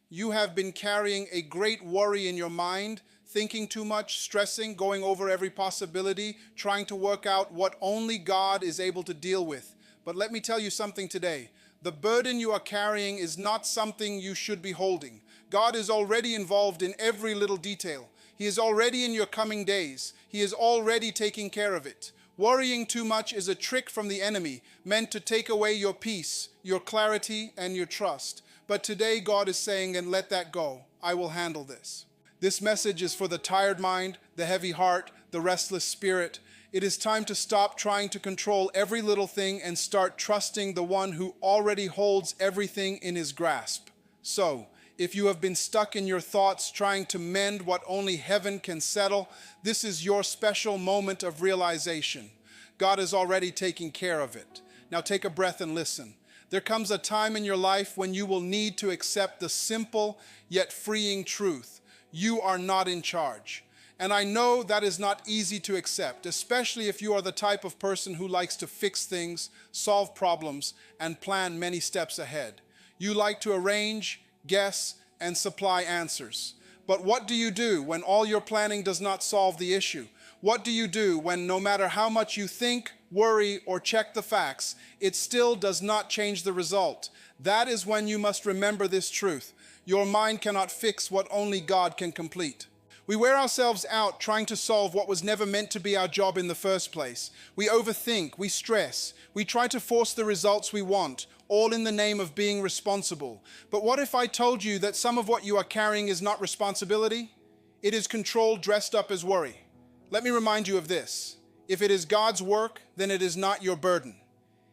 You have been carrying a great worry in your mind, thinking too much, stressing, going over every possibility, trying to work out what only God is able to deal with. But let me tell you something today. The burden you are carrying is not something you should be holding. God is already involved in every little detail. He is already in your coming days. He is already taking care of it. Worrying too much is a trick from the enemy, meant to take away your peace, your clarity, and your trust. But today God is saying, and let that go. I will handle this. This message is for the tired mind, the heavy heart, the restless spirit. It is time to stop trying to control every little thing and start trusting the one who already holds everything in his grasp. So, if you have been stuck in your thoughts trying to mend what only heaven can settle, this is your special moment of realization. God is already taking care of it. Now take a breath and listen. There comes a time in your life when you will need to accept the simple yet freeing truth. You are not in charge. And I know that is not easy to accept, especially if you are the type of person who likes to fix things, solve problems, and plan many steps ahead. You like to arrange, guess, and supply answers. But what do you do when all your planning does not solve the issue? What do you do when no matter how much you think, worry, or check the facts, it still does not change the result? That is when you must remember this truth. Your mind cannot fix what only God can complete. We wear ourselves out trying to solve what was never meant to be our job in the first place. We overthink, we stress, we try to force the results we want, all in the name of being responsible. But what if I told you that some of what you are carrying is not responsibility? It is control dressed up as worry. Let me remind you of this. If it is God's work, then it is not your burden.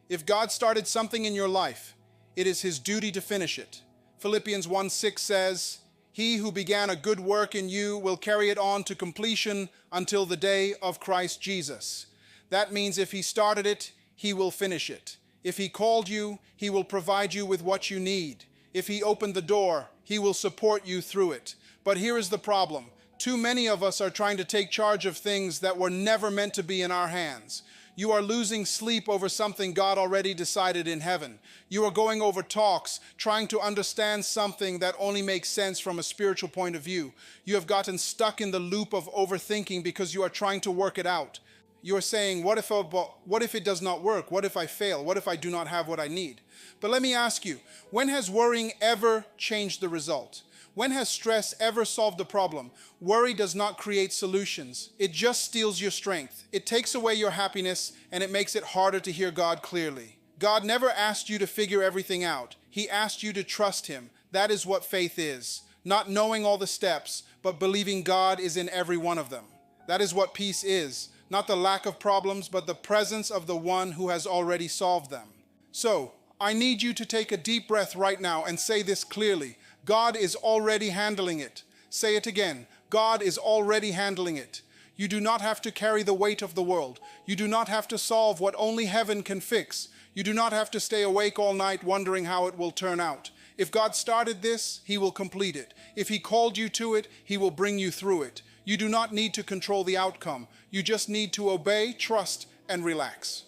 If God started something in your life, it is his duty to finish it. Philippians 1:6 says, "He who began a good work in you will carry it on to completion until the day of Christ Jesus." That means if he started it, he will finish it. If he called you, he will provide you with what you need. If he opened the door, he will support you through it. But here is the problem. Too many of us are trying to take charge of things that were never meant to be in our hands. You are losing sleep over something God already decided in heaven. You are going over talks, trying to understand something that only makes sense from a spiritual point of view. You have gotten stuck in the loop of overthinking because you are trying to work it out. You are saying, what if it does not work? What if I fail? What if I do not have what I need? But let me ask you, when has worrying ever changed the result? When has stress ever solved the problem? Worry does not create solutions. It just steals your strength. It takes away your happiness, and it makes it harder to hear God clearly. God never asked you to figure everything out. He asked you to trust him. That is what faith is. Not knowing all the steps, but believing God is in every one of them. That is what peace is. Not the lack of problems, but the presence of the one who has already solved them. So, I need you to take a deep breath right now and say this clearly. God is already handling it. Say it again. God is already handling it. You do not have to carry the weight of the world. You do not have to solve what only heaven can fix. You do not have to stay awake all night wondering how it will turn out. If God started this, he will complete it. If he called you to it, he will bring you through it. You do not need to control the outcome. You just need to obey, trust, and relax.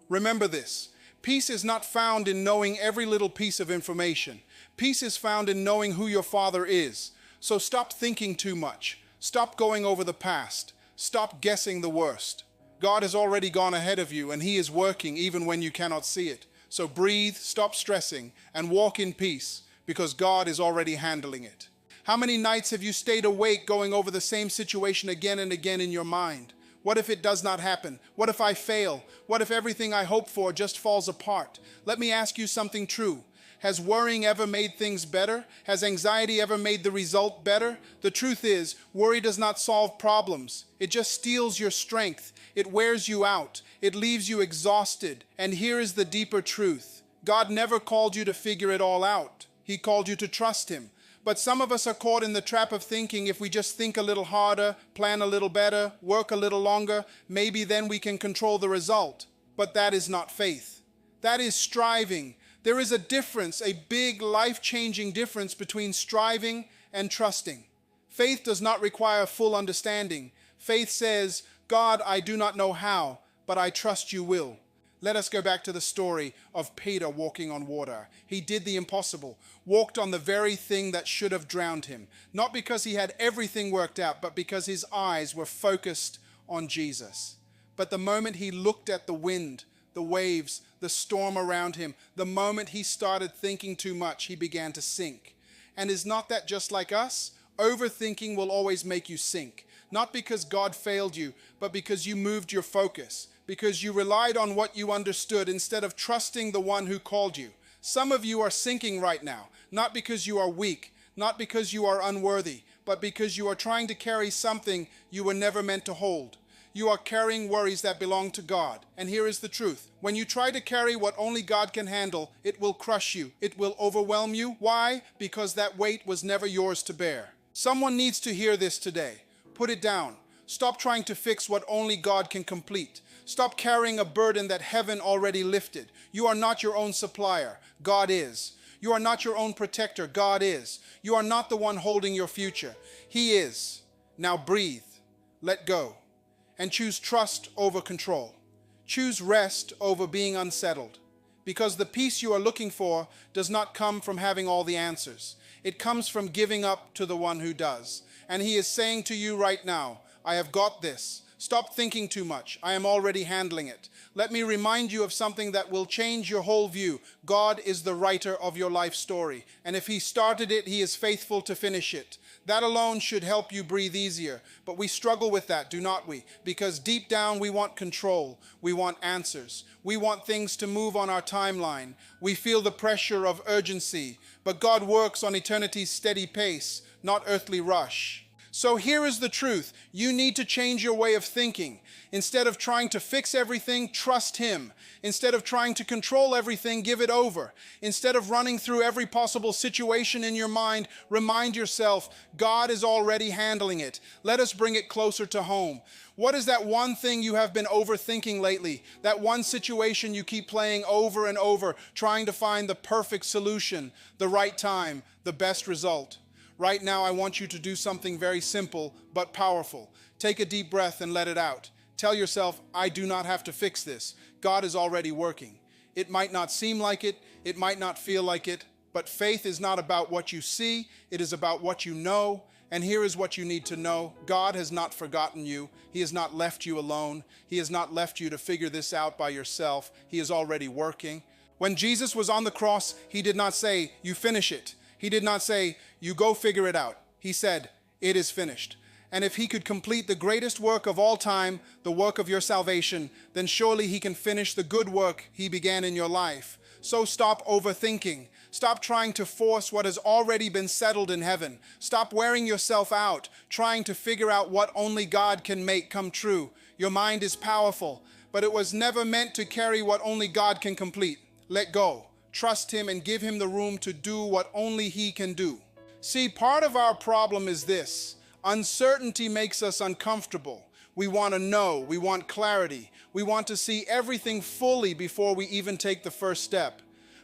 Remember this. Peace is not found in knowing every little piece of information. Peace is found in knowing who your Father is. So stop thinking too much. Stop going over the past. Stop guessing the worst. God has already gone ahead of you, and he is working even when you cannot see it. So breathe, stop stressing, and walk in peace, because God is already handling it. How many nights have you stayed awake going over the same situation again and again in your mind? What if it does not happen? What if I fail? What if everything I hope for just falls apart? Let me ask you something true. Has worrying ever made things better? Has anxiety ever made the result better? The truth is, worry does not solve problems. It just steals your strength. It wears you out. It leaves you exhausted. And here is the deeper truth. God never called you to figure it all out. He called you to trust him. But some of us are caught in the trap of thinking if we just think a little harder, plan a little better, work a little longer, maybe then we can control the result. But that is not faith. That is striving. There is a difference, a big life-changing difference between striving and trusting. Faith does not require full understanding. Faith says, God, I do not know how, but I trust you will. Let us go back to the story of Peter walking on water. He did the impossible, walked on the very thing that should have drowned him, not because he had everything worked out, but because his eyes were focused on Jesus. But the moment he looked at the wind, the waves, the storm around him, the moment he started thinking too much, he began to sink. And is not that just like us? Overthinking will always make you sink. Not because God failed you, but because you moved your focus, because you relied on what you understood instead of trusting the one who called you. Some of you are sinking right now, not because you are weak, not because you are unworthy, but because you are trying to carry something you were never meant to hold. You are carrying worries that belong to God. And here is the truth. When you try to carry what only God can handle, it will crush you. It will overwhelm you. Why? Because that weight was never yours to bear. Someone needs to hear this today. Put it down. Stop trying to fix what only God can complete. Stop carrying a burden that heaven already lifted. You are not your own supplier. God is. You are not your own protector. God is. You are not the one holding your future. He is. Now breathe. Let go. And choose trust over control. Choose rest over being unsettled. Because the peace you are looking for does not come from having all the answers. It comes from giving up to the one who does. And he is saying to you right now, I have got this. Stop thinking too much. I am already handling it. Let me remind you of something that will change your whole view. God is the writer of your life story. And if he started it, he is faithful to finish it. That alone should help you breathe easier. But we struggle with that, do not we? Because deep down we want control. We want answers. We want things to move on our timeline. We feel the pressure of urgency. But God works on eternity's steady pace, not earthly rush. So here is the truth. You need to change your way of thinking. Instead of trying to fix everything, trust him. Instead of trying to control everything, give it over. Instead of running through every possible situation in your mind, remind yourself, God is already handling it. Let us bring it closer to home. What is that one thing you have been overthinking lately? That one situation you keep playing over and over, trying to find the perfect solution, the right time, the best result. Right now, I want you to do something very simple but powerful. Take a deep breath and let it out. Tell yourself, I do not have to fix this. God is already working. It might not seem like it. It might not feel like it. But faith is not about what you see. It is about what you know. And here is what you need to know. God has not forgotten you. He has not left you alone. He has not left you to figure this out by yourself. He is already working. When Jesus was on the cross, he did not say, you finish it. He did not say, you go figure it out. He said, it is finished. And if he could complete the greatest work of all time, the work of your salvation, then surely he can finish the good work he began in your life. So stop overthinking. Stop trying to force what has already been settled in heaven. Stop wearing yourself out, trying to figure out what only God can make come true. Your mind is powerful, but it was never meant to carry what only God can complete. Let go. Trust him and give him the room to do what only he can do. See, part of our problem is this. Uncertainty makes us uncomfortable. We want to know. We want clarity. We want to see everything fully before we even take the first step.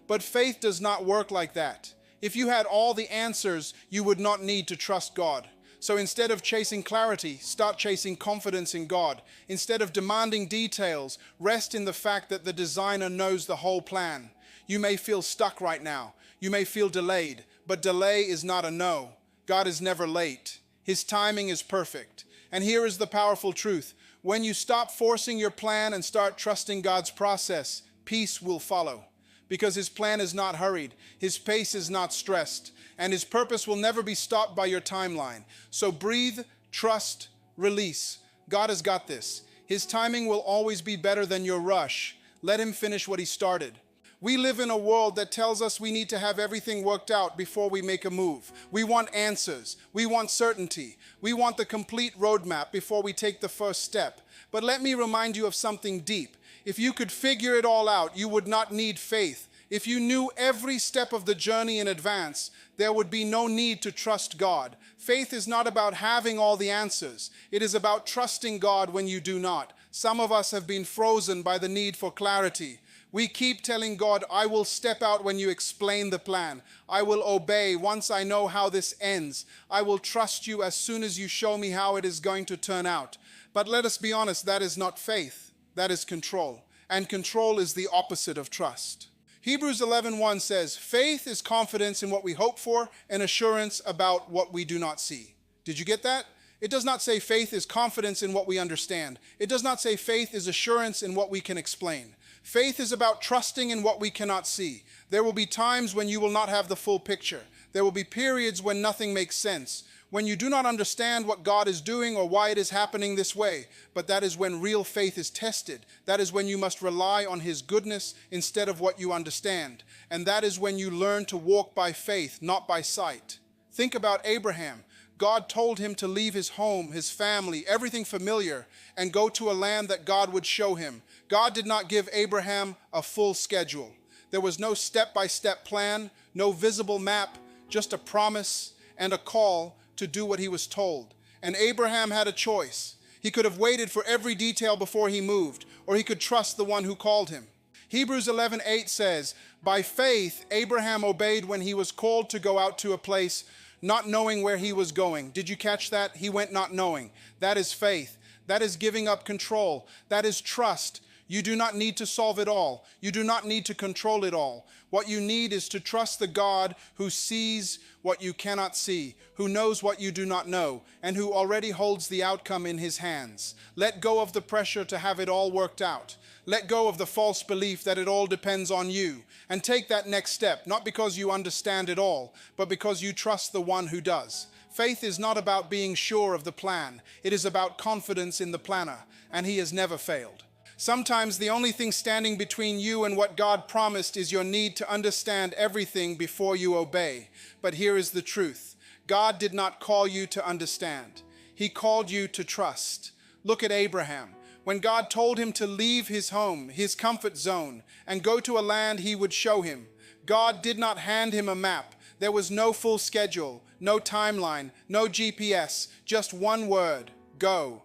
But faith does not work like that. If you had all the answers, you would not need to trust God. So instead of chasing clarity, start chasing confidence in God. Instead of demanding details, rest in the fact that the designer knows the whole plan. You may feel stuck right now. You may feel delayed, but delay is not a no. God is never late. His timing is perfect. And here is the powerful truth. When you stop forcing your plan and start trusting God's process, peace will follow. Because his plan is not hurried, his pace is not stressed, and his purpose will never be stopped by your timeline. So breathe, trust, release. God has got this. His timing will always be better than your rush. Let him finish what he started. We live in a world that tells us we need to have everything worked out before we make a move. We want answers. We want certainty. We want the complete roadmap before we take the first step. But let me remind you of something deep. If you could figure it all out, you would not need faith. If you knew every step of the journey in advance, there would be no need to trust God. Faith is not about having all the answers. It is about trusting God when you do not. Some of us have been frozen by the need for clarity. We keep telling God, I will step out when you explain the plan. I will obey once I know how this ends. I will trust you as soon as you show me how it is going to turn out. But let us be honest, that is not faith. That is control. and control is the opposite of trust. Hebrews 11:1 says, faith is confidence in what we hope for and assurance about what we do not see. Did you get that? It does not say faith is confidence in what we understand. It does not say faith is assurance in what we can explain. Faith is about trusting in what we cannot see. There will be times when you will not have the full picture. There will be periods when nothing makes sense, when you do not understand what God is doing or why it is happening this way. But that is when real faith is tested. That is when you must rely on His goodness instead of what you understand. And that is when you learn to walk by faith, not by sight. Think about Abraham. God told him to leave his home, his family, everything familiar, and go to a land that God would show him. God did not give Abraham a full schedule. There was no step-by-step plan, no visible map, just a promise and a call to do what he was told. And Abraham had a choice. He could have waited for every detail before he moved, or he could trust the one who called him. Hebrews 11:8 says, by faith, Abraham obeyed when he was called to go out to a place not knowing where he was going. Did you catch that? He went not knowing. That is faith. That is giving up control. That is trust. You do not need to solve it all. You do not need to control it all. What you need is to trust the God who sees what you cannot see, who knows what you do not know, and who already holds the outcome in His hands. Let go of the pressure to have it all worked out. Let go of the false belief that it all depends on you, and take that next step, not because you understand it all, but because you trust the one who does. Faith is not about being sure of the plan. It is about confidence in the planner, and He has never failed. Sometimes the only thing standing between you and what God promised is your need to understand everything before you obey. But here is the truth. God did not call you to understand. He called you to trust. Look at Abraham. When God told him to leave his home, his comfort zone, and go to a land He would show him, God did not hand him a map. There was no full schedule, no timeline, no GPS, just one word, go.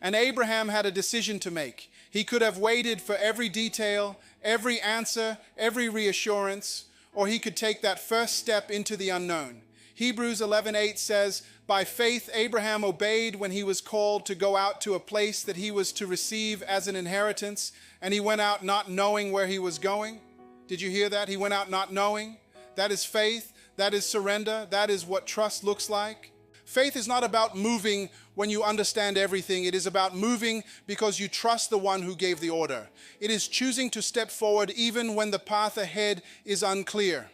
And Abraham had a decision to make. He could have waited for every detail, every answer, every reassurance, or he could take that first step into the unknown. Hebrews 11:8 says, by faith Abraham obeyed when he was called to go out to a place that he was to receive as an inheritance, and he went out not knowing where he was going. Did you hear that? He went out not knowing. That is faith. That is surrender. That is what trust looks like. Faith is not about moving when you understand everything. It is about moving because you trust the one who gave the order. It is choosing to step forward even when the path ahead is unclear.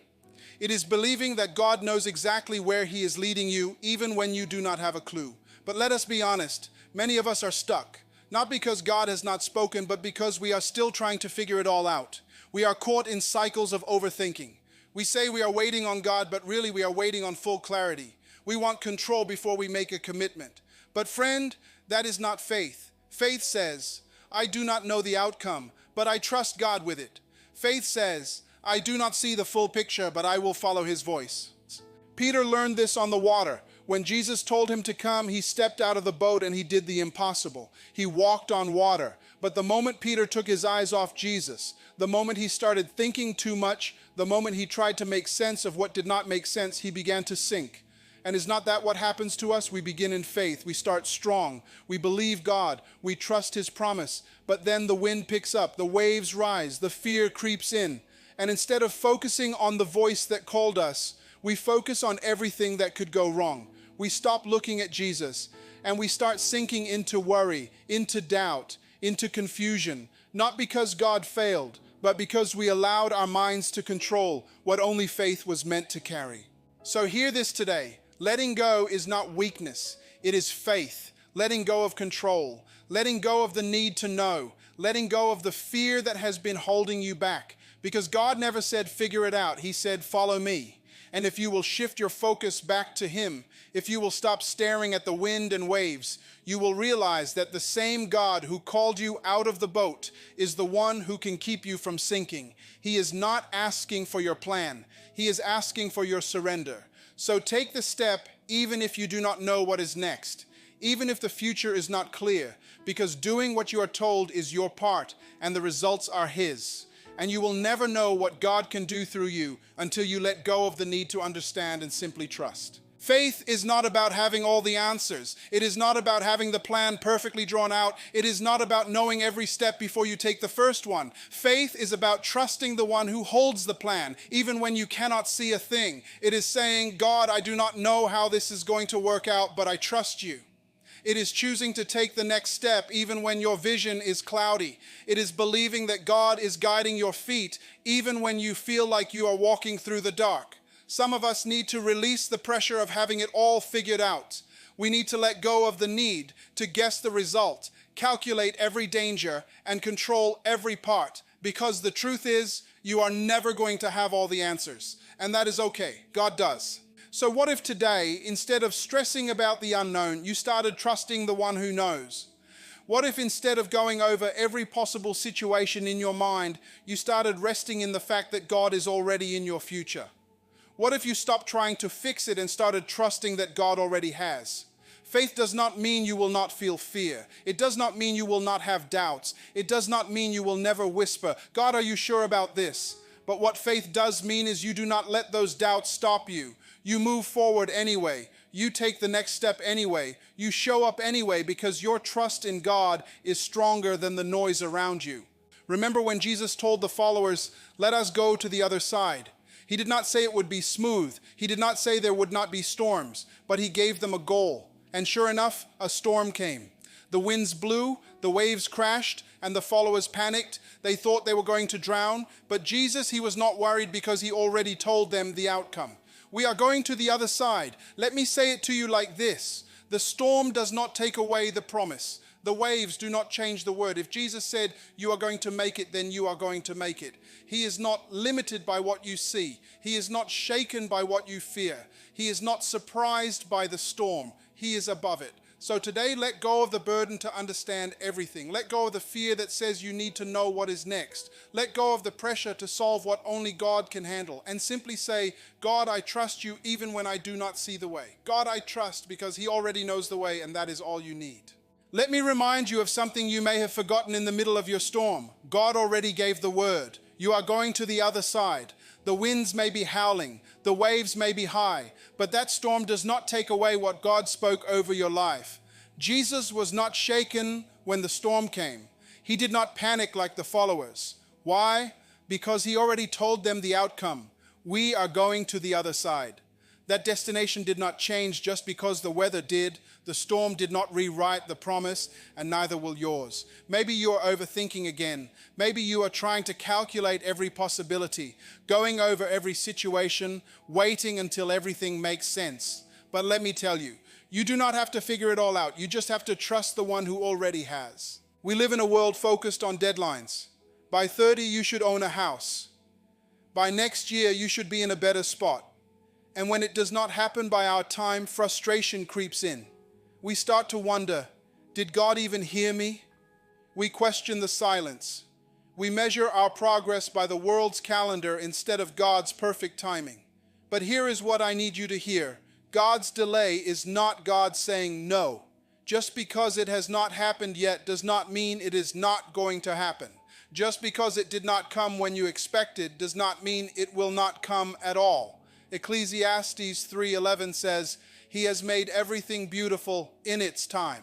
It is believing that God knows exactly where He is leading you, even when you do not have a clue. But let us be honest, many of us are stuck, not because God has not spoken, but because we are still trying to figure it all out. We are caught in cycles of overthinking. We say we are waiting on God, but really we are waiting on full clarity. We want control before we make a commitment. But friend, that is not faith. Faith says, I do not know the outcome, but I trust God with it. Faith says, I do not see the full picture, but I will follow His voice. Peter learned this on the water. When Jesus told him to come, he stepped out of the boat and he did the impossible. He walked on water. But the moment Peter took his eyes off Jesus, the moment he started thinking too much, the moment he tried to make sense of what did not make sense, he began to sink. And is not that what happens to us? We begin in faith. We start strong. We believe God. We trust His promise. But then the wind picks up. The waves rise. The fear creeps in. And instead of focusing on the voice that called us, we focus on everything that could go wrong. We stop looking at Jesus and we start sinking into worry, into doubt, into confusion, not because God failed, but because we allowed our minds to control what only faith was meant to carry. So hear this today. Letting go is not weakness. It is faith. Letting go of control, letting go of the need to know, letting go of the fear that has been holding you back. Because God never said, figure it out. He said, follow me. And if you will shift your focus back to Him, if you will stop staring at the wind and waves, you will realize that the same God who called you out of the boat is the one who can keep you from sinking. He is not asking for your plan. He is asking for your surrender. So take the step even if you do not know what is next, even if the future is not clear, because doing what you are told is your part and the results are His. And you will never know what God can do through you until you let go of the need to understand and simply trust. Faith is not about having all the answers. It is not about having the plan perfectly drawn out. It is not about knowing every step before you take the first one. Faith is about trusting the one who holds the plan, even when you cannot see a thing. It is saying, God, I do not know how this is going to work out, but I trust you. It is choosing to take the next step even when your vision is cloudy. It is believing that God is guiding your feet even when you feel like you are walking through the dark. Some of us need to release the pressure of having it all figured out. We need to let go of the need to guess the result, calculate every danger, and control every part. Because the truth is, you are never going to have all the answers. And that is okay. God does. So what if today, instead of stressing about the unknown, you started trusting the one who knows? What if instead of going over every possible situation in your mind, you started resting in the fact that God is already in your future? What if you stopped trying to fix it and started trusting that God already has? Faith does not mean you will not feel fear. It does not mean you will not have doubts. It does not mean you will never whisper, God, are you sure about this? But what faith does mean is you do not let those doubts stop you. You move forward anyway. You take the next step anyway. You show up anyway because your trust in God is stronger than the noise around you. Remember when Jesus told the followers, let us go to the other side. He did not say it would be smooth. He did not say there would not be storms, but he gave them a goal. And sure enough, a storm came. The winds blew, the waves crashed, and the followers panicked. They thought they were going to drown, but Jesus, he was not worried because he already told them the outcome. We are going to the other side. Let me say it to you like this. The storm does not take away the promise. The waves do not change the word. If Jesus said, you are going to make it, then you are going to make it. He is not limited by what you see. He is not shaken by what you fear. He is not surprised by the storm. He is above it. So today, let go of the burden to understand everything. Let go of the fear that says you need to know what is next. Let go of the pressure to solve what only God can handle. And simply say, God, I trust you even when I do not see the way. God, I trust because he already knows the way, and that is all you need. Let me remind you of something you may have forgotten in the middle of your storm. God already gave the word. You are going to the other side. The winds may be howling, the waves may be high, but that storm does not take away what God spoke over your life. Jesus was not shaken when the storm came. He did not panic like the followers. Why? Because he already told them the outcome. We are going to the other side. That destination did not change just because the weather did. The storm did not rewrite the promise, and neither will yours. Maybe you are overthinking again. Maybe you are trying to calculate every possibility, going over every situation, waiting until everything makes sense. But let me tell you, you do not have to figure it all out. You just have to trust the one who already has. We live in a world focused on deadlines. By 30, you should own a house. By next year, you should be in a better spot. And when it does not happen by our time, frustration creeps in. We start to wonder, did God even hear me? We question the silence. We measure our progress by the world's calendar instead of God's perfect timing. But here is what I need you to hear. God's delay is not God saying no. Just because it has not happened yet does not mean it is not going to happen. Just because it did not come when you expected does not mean it will not come at all. Ecclesiastes 3:11 says, he has made everything beautiful in its time.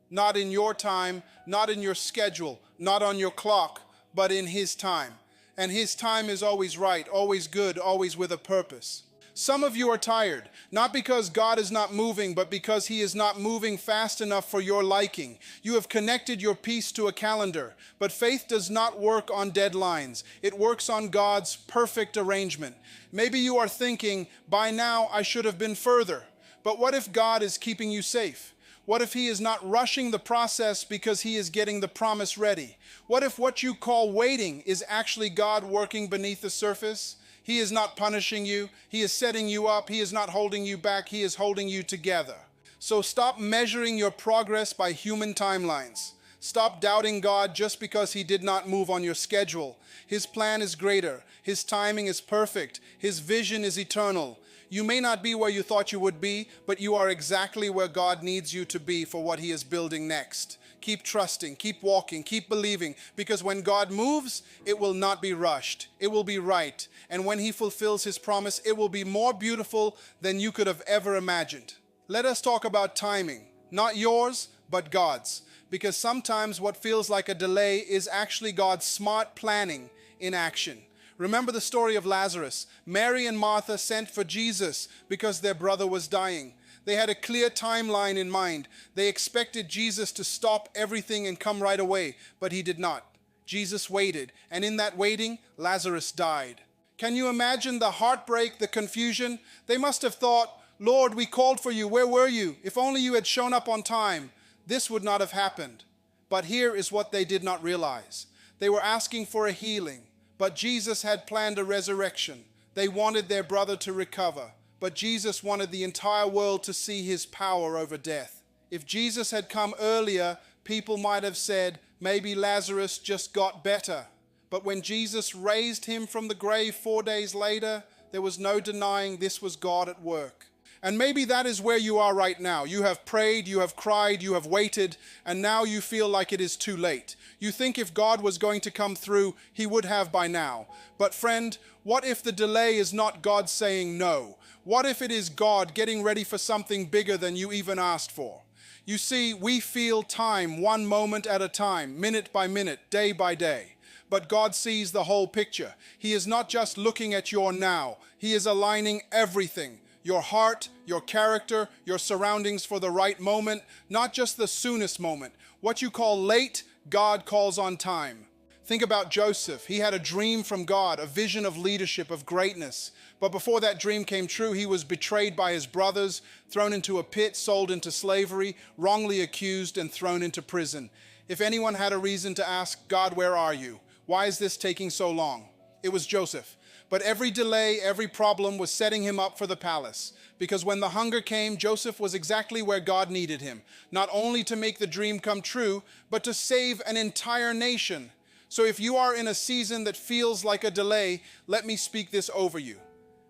Not in your time, not in your schedule, not on your clock, but in his time. And his time is always right, always good, always with a purpose. Some of you are tired, not because God is not moving, but because he is not moving fast enough for your liking. You have connected your peace to a calendar, but faith does not work on deadlines. It works on God's perfect arrangement. Maybe you are thinking, by now I should have been further. But what if God is keeping you safe? What if he is not rushing the process because he is getting the promise ready? What if what you call waiting is actually God working beneath the surface? He is not punishing you. He is setting you up. He is not holding you back. He is holding you together. So stop measuring your progress by human timelines. Stop doubting God just because he did not move on your schedule. His plan is greater. His timing is perfect. His vision is eternal. You may not be where you thought you would be, but you are exactly where God needs you to be for what he is building next. Keep trusting, keep walking, keep believing, because when God moves, it will not be rushed. It will be right. And when he fulfills his promise, it will be more beautiful than you could have ever imagined. Let us talk about timing, not yours, but God's, because sometimes what feels like a delay is actually God's smart planning in action. Remember the story of Lazarus. Mary and Martha sent for Jesus because their brother was dying. They had a clear timeline in mind. They expected Jesus to stop everything and come right away, but he did not. Jesus waited, and in that waiting, Lazarus died. Can you imagine the heartbreak, the confusion? They must have thought, Lord, we called for you. Where were you? If only you had shown up on time, this would not have happened. But here is what they did not realize. They were asking for a healing, but Jesus had planned a resurrection. They wanted their brother to recover, but Jesus wanted the entire world to see his power over death. If Jesus had come earlier, people might have said, maybe Lazarus just got better. But when Jesus raised him from the grave 4 days later, there was no denying this was God at work. And maybe that is where you are right now. You have prayed, you have cried, you have waited, and now you feel like it is too late. You think if God was going to come through, he would have by now. But friend, what if the delay is not God saying no? What if it is God getting ready for something bigger than you even asked for? You see, we feel time one moment at a time, minute by minute, day by day. But God sees the whole picture. He is not just looking at your now. He is aligning everything. Your heart, your character, your surroundings for the right moment, not just the soonest moment. What you call late, God calls on time. Think about Joseph. He had a dream from God, a vision of leadership, of greatness. But before that dream came true, he was betrayed by his brothers, thrown into a pit, sold into slavery, wrongly accused, and thrown into prison. If anyone had a reason to ask, God, where are you? Why is this taking so long? It was Joseph. But every delay, every problem was setting him up for the palace. Because when the hunger came, Joseph was exactly where God needed him, not only to make the dream come true, but to save an entire nation. So if you are in a season that feels like a delay, let me speak this over you.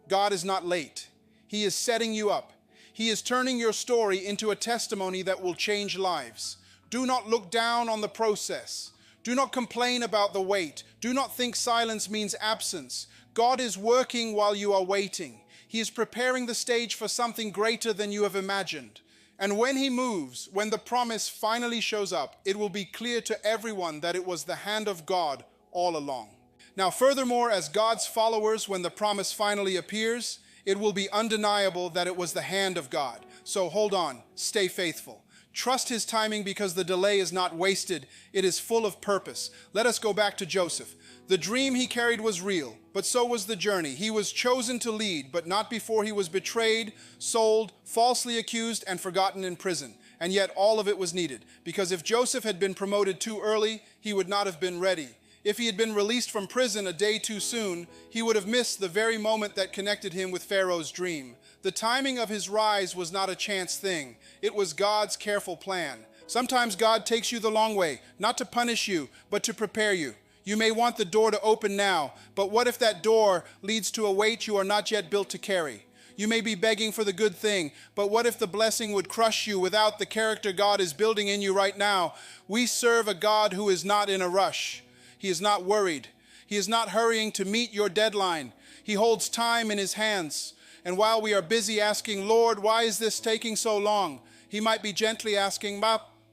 God is not late. He is setting you up. He is turning your story into a testimony that will change lives. Do not look down on the process. Do not complain about the wait. Do not think silence means absence. God is working while you are waiting. He is preparing the stage for something greater than you have imagined. And when he moves, when the promise finally shows up, it will be clear to everyone that it was the hand of God all along. Now, furthermore, as God's followers, when the promise finally appears, it will be undeniable that it was the hand of God. So hold on, stay faithful. Trust his timing because the delay is not wasted. It is full of purpose. Let us go back to Joseph. The dream he carried was real, but so was the journey. He was chosen to lead, but not before he was betrayed, sold, falsely accused, and forgotten in prison. And yet all of it was needed, because if Joseph had been promoted too early, he would not have been ready. If he had been released from prison a day too soon, he would have missed the very moment that connected him with Pharaoh's dream. The timing of his rise was not a chance thing. It was God's careful plan. Sometimes God takes you the long way, not to punish you, but to prepare you. You may want the door to open now, but what if that door leads to a weight you are not yet built to carry? You may be begging for the good thing, but what if the blessing would crush you without the character God is building in you right now? We serve a God who is not in a rush. He is not worried. He is not hurrying to meet your deadline. He holds time in his hands. And while we are busy asking, Lord, why is this taking so long? He might be gently asking,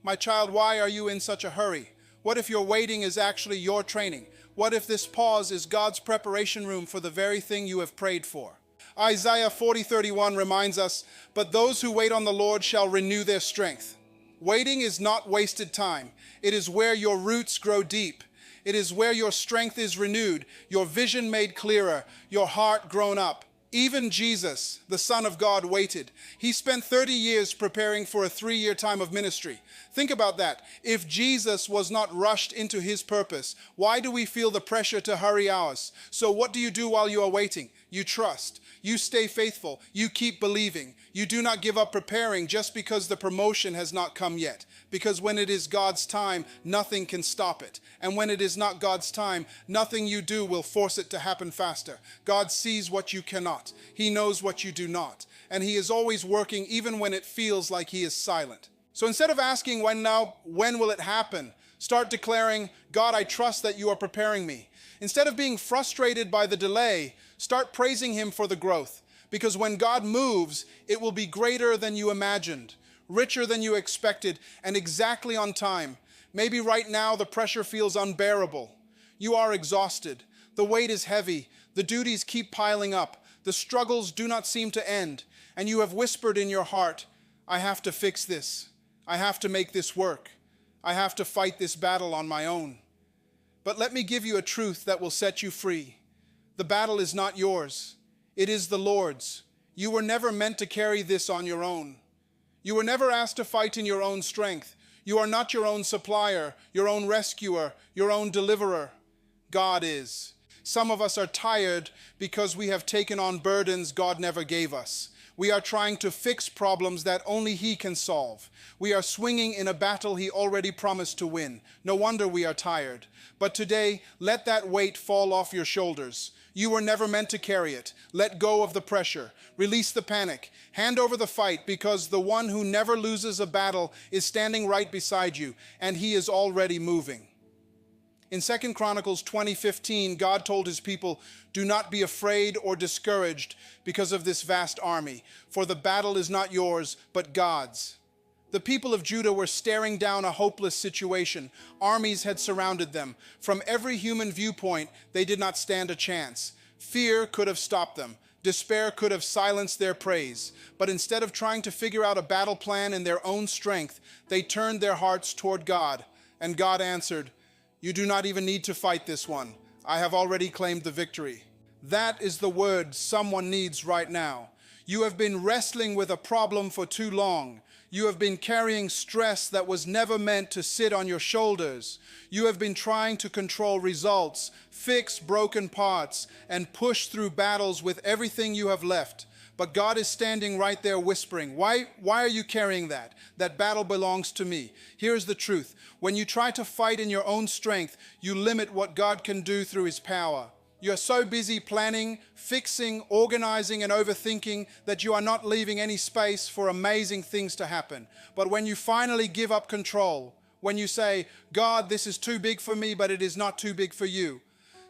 my child, why are you in such a hurry? What if your waiting is actually your training? What if this pause is God's preparation room for the very thing you have prayed for? Isaiah 40:31 reminds us, but those who wait on the Lord shall renew their strength. Waiting is not wasted time. It is where your roots grow deep. It is where your strength is renewed, your vision made clearer, your heart grown up. Even Jesus, the Son of God, waited. He spent 30 years preparing for a 3-year time of ministry. Think about that. If Jesus was not rushed into his purpose, why do we feel the pressure to hurry ours? So what do you do while you are waiting? You trust. You stay faithful. You keep believing. You do not give up preparing just because the promotion has not come yet. Because when it is God's time, nothing can stop it. And when it is not God's time, nothing you do will force it to happen faster. God sees what you cannot. He knows what you do not. And he is always working even when it feels like he is silent. So instead of asking when will it happen, start declaring, God, I trust that you are preparing me. Instead of being frustrated by the delay, start praising him for the growth. Because when God moves, it will be greater than you imagined, richer than you expected, and exactly on time. Maybe right now the pressure feels unbearable. You are exhausted. The weight is heavy. The duties keep piling up. The struggles do not seem to end. And you have whispered in your heart, I have to fix this. I have to make this work. I have to fight this battle on my own. But let me give you a truth that will set you free. The battle is not yours. It is the Lord's. You were never meant to carry this on your own. You were never asked to fight in your own strength. You are not your own supplier, your own rescuer, your own deliverer. God is. Some of us are tired because we have taken on burdens God never gave us. We are trying to fix problems that only He can solve. We are swinging in a battle He already promised to win. No wonder we are tired. But today, let that weight fall off your shoulders. You were never meant to carry it. Let go of the pressure. Release the panic. Hand over the fight, because the one who never loses a battle is standing right beside you, and He is already moving. In 2 Chronicles 20:15, God told His people, do not be afraid or discouraged because of this vast army, for the battle is not yours, but God's. The people of Judah were staring down a hopeless situation. Armies had surrounded them. From every human viewpoint, they did not stand a chance. Fear could have stopped them. Despair could have silenced their praise. But instead of trying to figure out a battle plan in their own strength, they turned their hearts toward God. And God answered, you do not even need to fight this one. I have already claimed the victory. That is the word someone needs right now. You have been wrestling with a problem for too long. You have been carrying stress that was never meant to sit on your shoulders. You have been trying to control results, fix broken parts, and push through battles with everything you have left. But God is standing right there whispering, why are you carrying that? That battle belongs to me. Here's the truth. When you try to fight in your own strength, you limit what God can do through His power. You're so busy planning, fixing, organizing, and overthinking that you are not leaving any space for amazing things to happen. But when you finally give up control, when you say, God, this is too big for me, but it is not too big for you,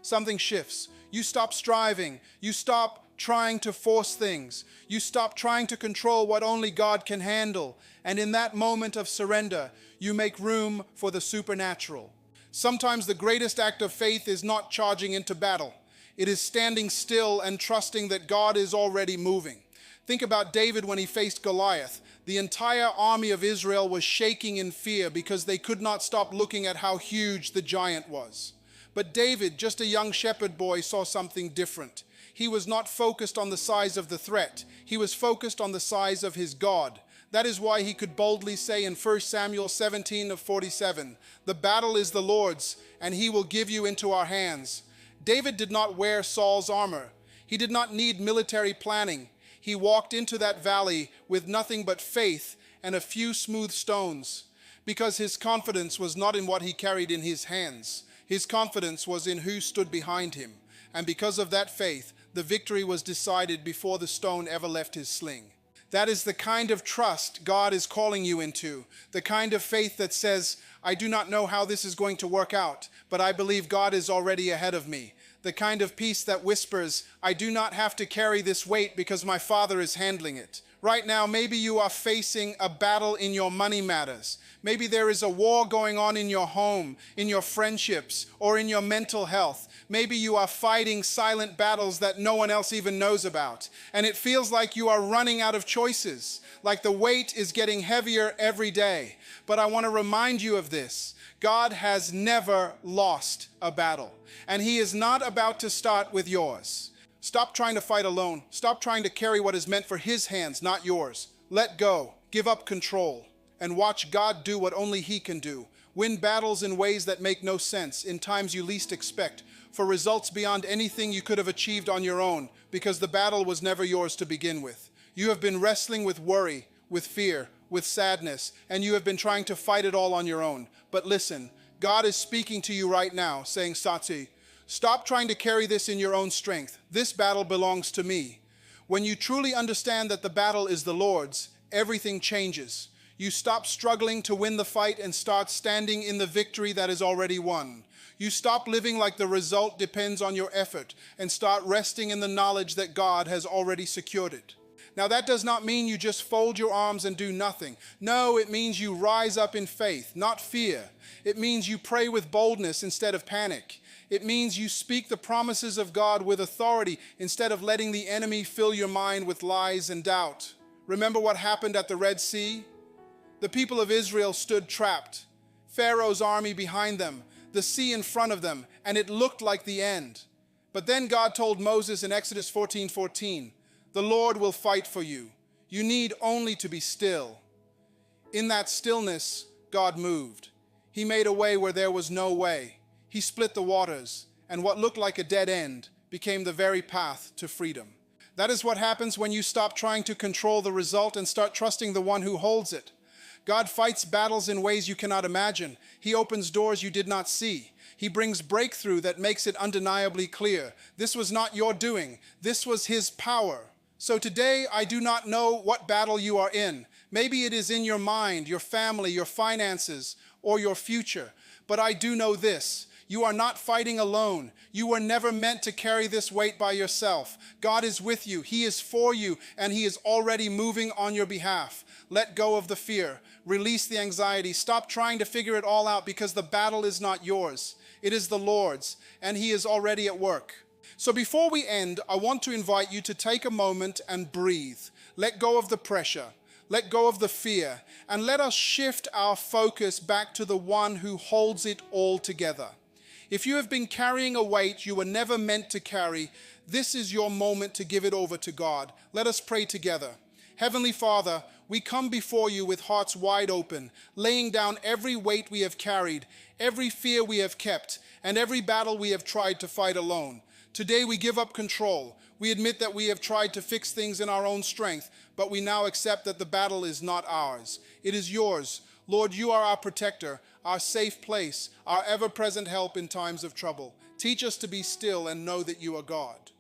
something shifts. You stop striving. You stop trying to force things. You stop trying to control what only God can handle. And in that moment of surrender, you make room for the supernatural. Sometimes the greatest act of faith is not charging into battle. It is standing still and trusting that God is already moving. Think about David when he faced Goliath. The entire army of Israel was shaking in fear because they could not stop looking at how huge the giant was. But David, just a young shepherd boy, saw something different. He was not focused on the size of the threat. He was focused on the size of his God. That is why he could boldly say in 1 Samuel 17:47, the battle is the Lord's, and He will give you into our hands. David did not wear Saul's armor. He did not need military planning. He walked into that valley with nothing but faith and a few smooth stones, because his confidence was not in what he carried in his hands. His confidence was in who stood behind him. And because of that faith, the victory was decided before the stone ever left his sling. That is the kind of trust God is calling you into, the kind of faith that says, I do not know how this is going to work out, but I believe God is already ahead of me. The kind of peace that whispers, I do not have to carry this weight because my Father is handling it. Right now, maybe you are facing a battle in your money matters. Maybe there is a war going on in your home, in your friendships, or in your mental health. Maybe you are fighting silent battles that no one else even knows about. And it feels like you are running out of choices, like the weight is getting heavier every day. But I want to remind you of this. God has never lost a battle, and He is not about to start with yours. Stop trying to fight alone. Stop trying to carry what is meant for His hands, not yours. Let go. Give up control. And watch God do what only He can do. Win battles in ways that make no sense, in times you least expect, for results beyond anything you could have achieved on your own, because the battle was never yours to begin with. You have been wrestling with worry, with fear, with sadness, and you have been trying to fight it all on your own. But listen, God is speaking to you right now, saying, Satsi, stop trying to carry this in your own strength. This battle belongs to me. When you truly understand that the battle is the Lord's, everything changes. You stop struggling to win the fight and start standing in the victory that is already won. You stop living like the result depends on your effort and start resting in the knowledge that God has already secured it. Now, that does not mean you just fold your arms and do nothing. No, it means you rise up in faith, not fear. It means you pray with boldness instead of panic. It means you speak the promises of God with authority instead of letting the enemy fill your mind with lies and doubt. Remember what happened at the Red Sea? The people of Israel stood trapped, Pharaoh's army behind them, the sea in front of them, and it looked like the end. But then God told Moses in Exodus 14:14, "The Lord will fight for you. You need only to be still." In that stillness, God moved. He made a way where there was no way. He split the waters, and what looked like a dead end became the very path to freedom. That is what happens when you stop trying to control the result and start trusting the one who holds it. God fights battles in ways you cannot imagine. He opens doors you did not see. He brings breakthrough that makes it undeniably clear. This was not your doing. This was His power. So today, I do not know what battle you are in. Maybe it is in your mind, your family, your finances, or your future. But I do know this. You are not fighting alone. You were never meant to carry this weight by yourself. God is with you. He is for you, and He is already moving on your behalf. Let go of the fear. Release the anxiety. Stop trying to figure it all out because the battle is not yours. It is the Lord's, and He is already at work. So before we end, I want to invite you to take a moment and breathe. Let go of the pressure. Let go of the fear, and let us shift our focus back to the one who holds it all together. If you have been carrying a weight you were never meant to carry, this is your moment to give it over to God. Let us pray together. Heavenly Father, we come before you with hearts wide open, laying down every weight we have carried, every fear we have kept, and every battle we have tried to fight alone. Today we give up control. We admit that we have tried to fix things in our own strength, but we now accept that the battle is not ours. It is yours. Lord, you are our protector, our safe place, our ever-present help in times of trouble. Teach us to be still and know that you are God.